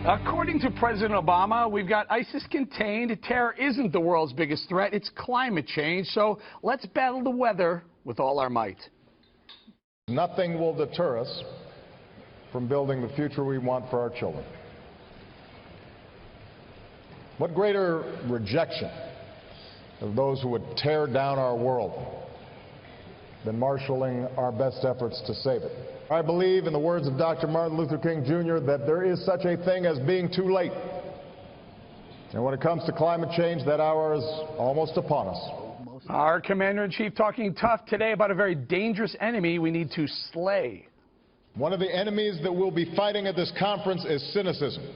According to President Obama, we've got ISIS contained. Terror isn't the world's biggest threat. It's climate change. So let's battle the weather with all our might. Nothing will deter us from building the future we want for our children. What greater rejection of those who would tear down our world than marshaling our best efforts to save it? I believe, in the words of Dr. Martin Luther King Jr., that there is such a thing as being too late. And when it comes to climate change, that hour is almost upon us. Our Commander-in-Chief talking tough today about a very dangerous enemy we need to slay. One of the enemies that we'll be fighting at this conference is cynicism.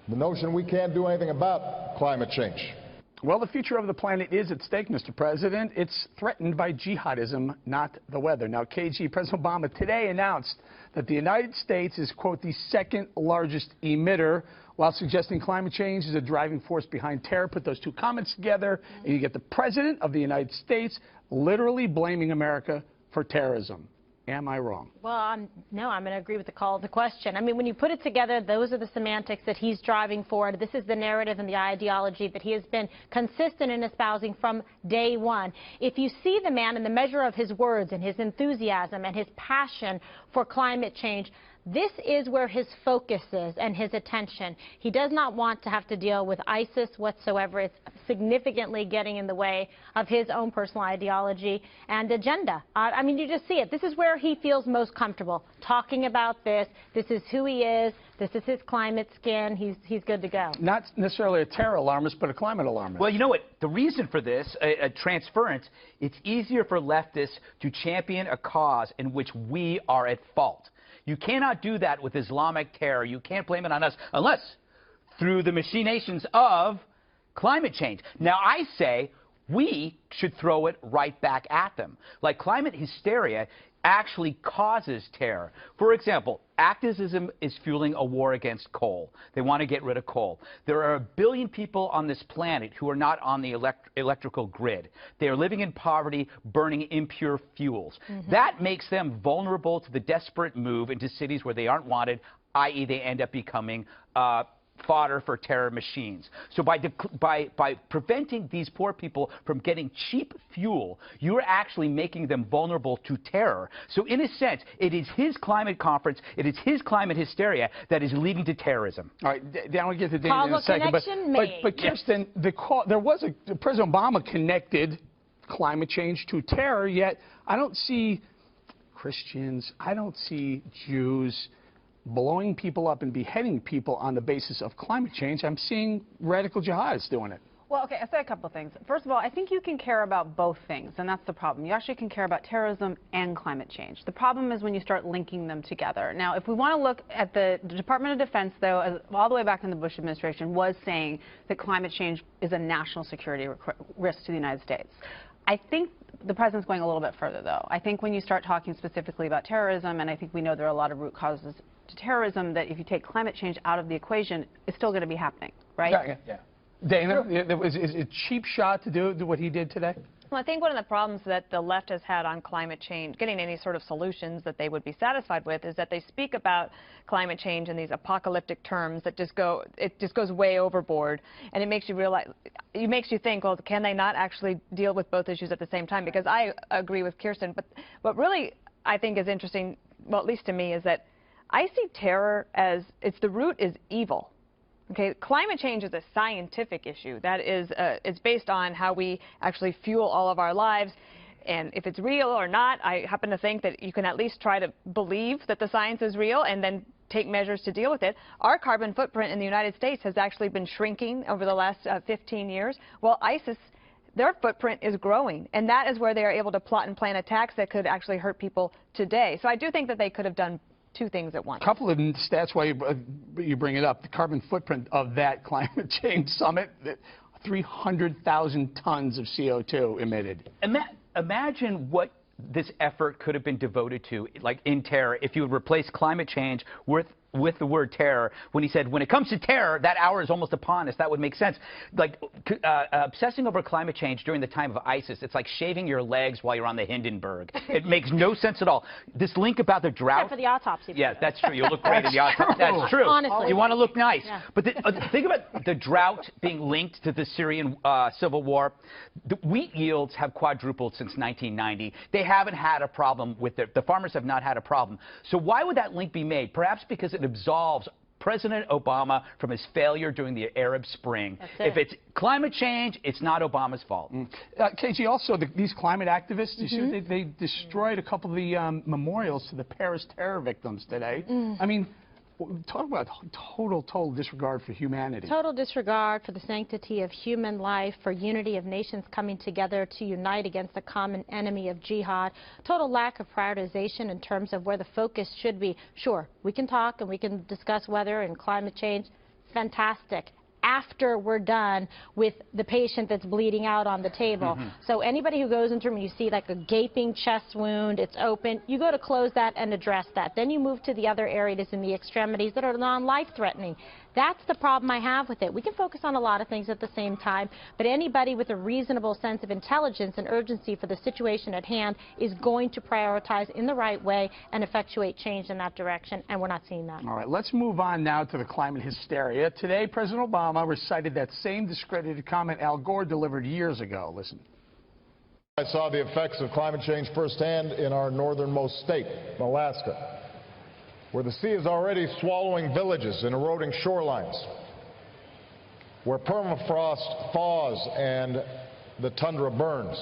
The notion we can't do anything about climate change. Well, the future of the planet is at stake, Mr. President. It's threatened by jihadism, not the weather. Now, KG, President Obama today announced that the United States is, quote, the second largest emitter, while suggesting climate change is a driving force behind terror. Put those two comments together, and you get the President of the United States literally blaming America for terrorism. Am I wrong? Well, no, I'm going to agree with the call to question. I mean, when you put it together, those are the semantics that he's driving forward. This is the narrative and the ideology that he has been consistent in espousing from day one. If you see the man in the measure of his words and his enthusiasm and his passion for climate change, this is where his focus is and his attention. He does not want to have to deal with ISIS whatsoever. It's significantly getting in the way of his own personal ideology and agenda. I mean, you just see it. This is where he feels most comfortable talking about this. This is who he is. This is his climate skin. He's good to go. Not necessarily a terror alarmist, but a climate alarmist. Well, you know what? The reason for this, transference, it's easier for leftists to champion a cause in which we are at fault. You cannot do that with Islamic terror. You can't blame it on us unless through the machinations of climate change. Now, I say we should throw it right back at them. Like, climate hysteria actually causes terror. For example, activism is fueling a war against coal. They want to get rid of coal. There are 1 billion people on this planet who are not on the electrical grid. They are living in poverty, burning impure fuels. That makes them vulnerable to the desperate move into cities where they aren't wanted, i.e. they end up becoming fodder for terror machines. So by preventing these poor people from getting cheap fuel, you're actually making them vulnerable to terror. So in a sense, it is his climate conference, it is his climate hysteria that is leading to terrorism. All right, Dan, we'll get to Dan in a second. But Kirsten, yes. President Obama connected climate change to terror, yet I don't see Christians, I don't see Jews blowing people up and beheading people on the basis of climate change. I'm seeing radical jihadists doing it. Well, okay, I'll say a couple of things. First of all, I think you can care about both things, and that's the problem. You actually can care about terrorism and climate change. The problem is when you start linking them together. Now, if we want to look at the Department of Defense, though, all the way back in the Bush administration, was saying that climate change is a national security risk to the United States. I think the president's going a little bit further, though. I think when you start talking specifically about terrorism, and I think we know there are a lot of root causes to terrorism, that if you take climate change out of the equation, it's still going to be happening, right? Yeah. Dana, is it a cheap shot to do what he did today? Well, I think one of the problems that the left has had on climate change, getting any sort of solutions that they would be satisfied with, is that they speak about climate change in these apocalyptic terms that just goes way overboard, and it makes you realize, it makes you think, well, can they not actually deal with both issues at the same time? Because I agree with Kirsten, but what really I think is interesting, well, at least to me, is that I see terror as the root is evil. Okay, climate change is a scientific issue. That is, it's based on how we actually fuel all of our lives. And if it's real or not, I happen to think that you can at least try to believe that the science is real and then take measures to deal with it. Our carbon footprint in the United States has actually been shrinking over the last 15 years. Well, ISIS, their footprint is growing, and that is where they are able to plot and plan attacks that could actually hurt people today. So I do think that they could have done two things at once. A couple of stats while you bring it up. The carbon footprint of that climate change summit, 300,000 tons of CO2 emitted. Imagine what this effort could have been devoted to, like in terror, if you would replace climate change with with the word terror when he said, when it comes to terror, that hour is almost upon us. That would make sense. Like, obsessing over climate change during the time of ISIS, it's like shaving your legs while you're on the Hindenburg. It makes no sense at all. This link about the drought. Except for the autopsy. Yeah, that's true. You'll look great in the autopsy. That's true. Honestly. You want to look nice. Yeah. But think about the drought being linked to the Syrian civil war. The wheat yields have quadrupled since 1990. They haven't had a problem with it. The farmers have not had a problem. So why would that link be made? Perhaps because it absolves President Obama from his failure during the Arab Spring. If it's climate change, it's not Obama's fault. KG, also, these climate activists, you see, they destroyed a couple of the memorials to the Paris terror victims today. I mean, talk about total disregard for humanity. Total disregard for the sanctity of human life, for unity of nations coming together to unite against the common enemy of jihad. Total lack of prioritization in terms of where the focus should be. Sure, we can talk and we can discuss weather and climate change. Fantastic. After we're done with the patient that's bleeding out on the table. So anybody who goes into a room, you see like a gaping chest wound, it's open, you go to close that and address that. Then you move to the other areas in the extremities that are non-life threatening. That's the problem I have with it. We can focus on a lot of things at the same time, but anybody with a reasonable sense of intelligence and urgency for the situation at hand is going to prioritize in the right way and effectuate change in that direction, and we're not seeing that. All right, let's move on now to the climate hysteria. Today, President Obama recited that same discredited comment Al Gore delivered years ago. Listen. I saw the effects of climate change firsthand in our northernmost state, Alaska, where the sea is already swallowing villages and eroding shorelines, where permafrost thaws and the tundra burns,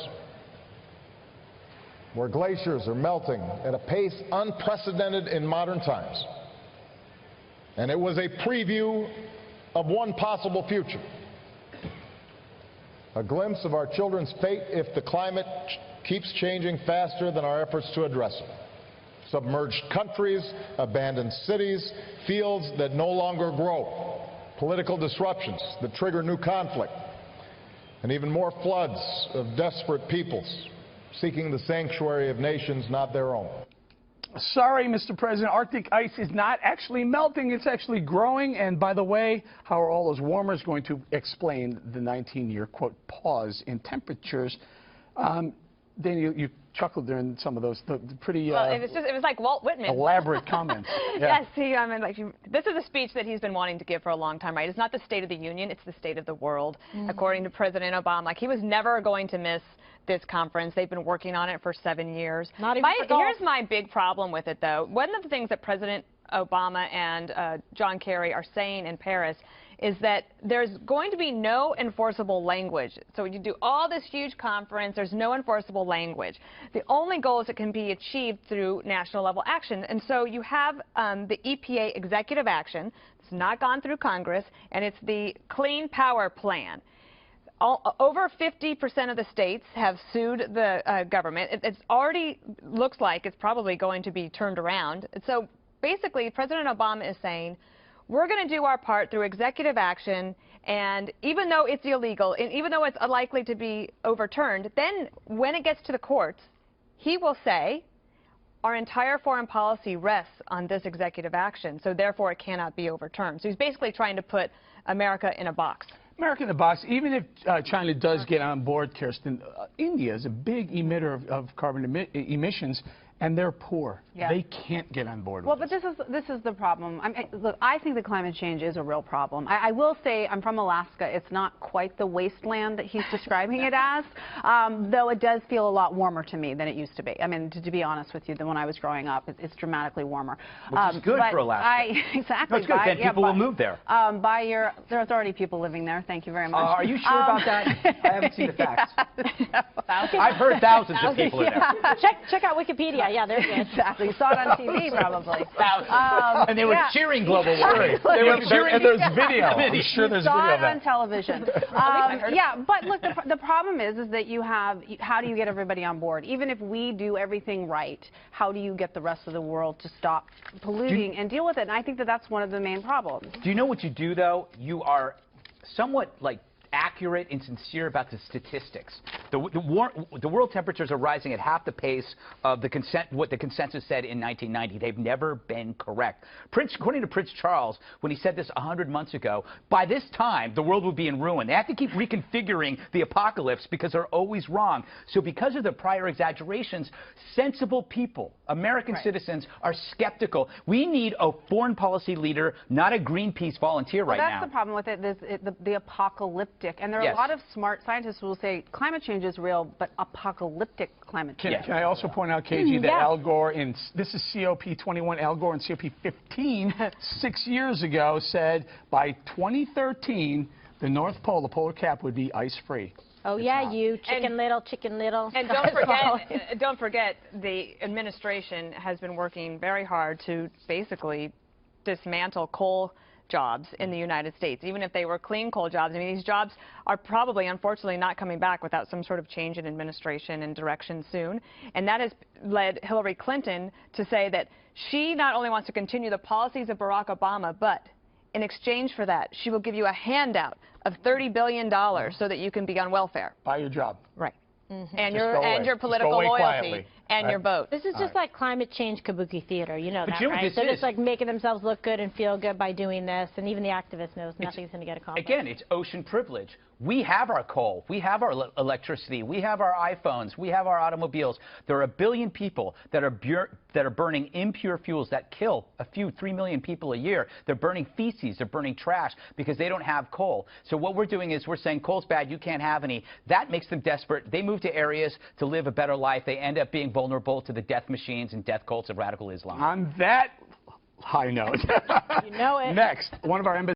where glaciers are melting at a pace unprecedented in modern times. And it was a preview of one possible future, a glimpse of our children's fate if the climate keeps changing faster than our efforts to address it. Submerged countries, abandoned cities, fields that no longer grow, political disruptions that trigger new conflict, and even more floods of desperate peoples seeking the sanctuary of nations not their own. Sorry, Mr. President, Arctic ice is not actually melting, it's actually growing. And by the way, how are all those warmers going to explain the 19-year, quote, pause in temperatures? Then you chuckled during some of those pretty well, it was like Walt Whitman. Elaborate comments. Yeah. Yes, I mean, like, this is a speech that he's been wanting to give for a long time, right? It's not the State of the Union, it's the State of the World, according to President Obama. Like, he was never going to miss this conference. They've been working on it for 7 years. Not even for golf. Here's my big problem with it, though. One of the things that President Obama and John Kerry are saying in Paris is that there's going to be no enforceable language. So when you do all this huge conference, there's no enforceable language. The only goal is it can be achieved through national level action. And so you have the EPA executive action. It's not gone through Congress, and it's the Clean Power Plan. Over 50% of the states have sued the government. It's already looks like it's probably going to be turned around. So basically, President Obama is saying, we're going to do our part through executive action, and even though it's illegal, and even though it's unlikely to be overturned, then when it gets to the courts, he will say, our entire foreign policy rests on this executive action, so therefore it cannot be overturned. So he's basically trying to put America in a box. America in the box. Even if China does get on board, Kirsten, India is a big emitter of carbon emissions, and they're poor. Yeah. They can't get on board Well, with but this is the problem. Look, I think that climate change is a real problem. I will say I'm from Alaska. It's not quite the wasteland that he's describing it as, though it does feel a lot warmer to me than it used to be. I mean, to be honest with you, than when I was growing up, it's dramatically warmer. Which is good for Alaska. Exactly. No, it's good. Then people will move there. There's already people living there. Thank you very much. Are you sure about that? I haven't seen the facts. No. I've heard thousands of people in there. Check out Wikipedia. Yeah, there's it. Exactly. You saw it on TV, probably. And they were cheering global warming. They were cheering. And there's video. I'm sure there's video of that. on television. Yeah, but look, the problem is that you have, how do you get everybody on board? Even if we do everything right, how do you get the rest of the world to stop polluting and deal with it? And I think that that's one of the main problems. Do you know what you do, though? You are somewhat like accurate and sincere about the statistics. The world temperatures are rising at half the pace of what the consensus said in 1990. They've never been correct. According to Prince Charles, when he said this 100 months ago, by this time, the world would be in ruin. They have to keep reconfiguring the apocalypse because they're always wrong. So because of the prior exaggerations, sensible people, American citizens, are skeptical. We need a foreign policy leader, not a Greenpeace volunteer right now. That's the problem with it, the apocalyptic. And there are a lot of smart scientists who will say climate change is real, but apocalyptic climate change. Can I also point out, KG, that Al Gore, this is COP21, Al Gore in COP15, 6 years ago, said by 2013, the North Pole, the polar cap, would be ice-free. Oh, yeah, you Chicken Little. And don't forget, the administration has been working very hard to basically dismantle coal jobs in the United States, even if they were clean coal jobs. I mean, these jobs are probably, unfortunately, not coming back without some sort of change in administration and direction soon. And that has led Hillary Clinton to say that she not only wants to continue the policies of Barack Obama, but in exchange for that, she will give you a handout of $30 billion so that you can be on welfare. Buy your job. Right. And your political loyalty and your vote. This is just like climate change kabuki theater, you know that, you know right? So just like making themselves look good and feel good by doing this, and even the activist knows nothing's going to get accomplished. Again, it's ocean privilege. We have our coal, we have our electricity, we have our iPhones, we have our automobiles. There are 1 billion people that are burning impure fuels that kill 3 million people a year. They're burning feces, they're burning trash because they don't have coal. So what we're doing is we're saying coal's bad, you can't have any. That makes them desperate. They move to areas to live a better life. They end up being vulnerable to the death machines and death cults of radical Islam. On that high note, you know it. Next, one of our embassies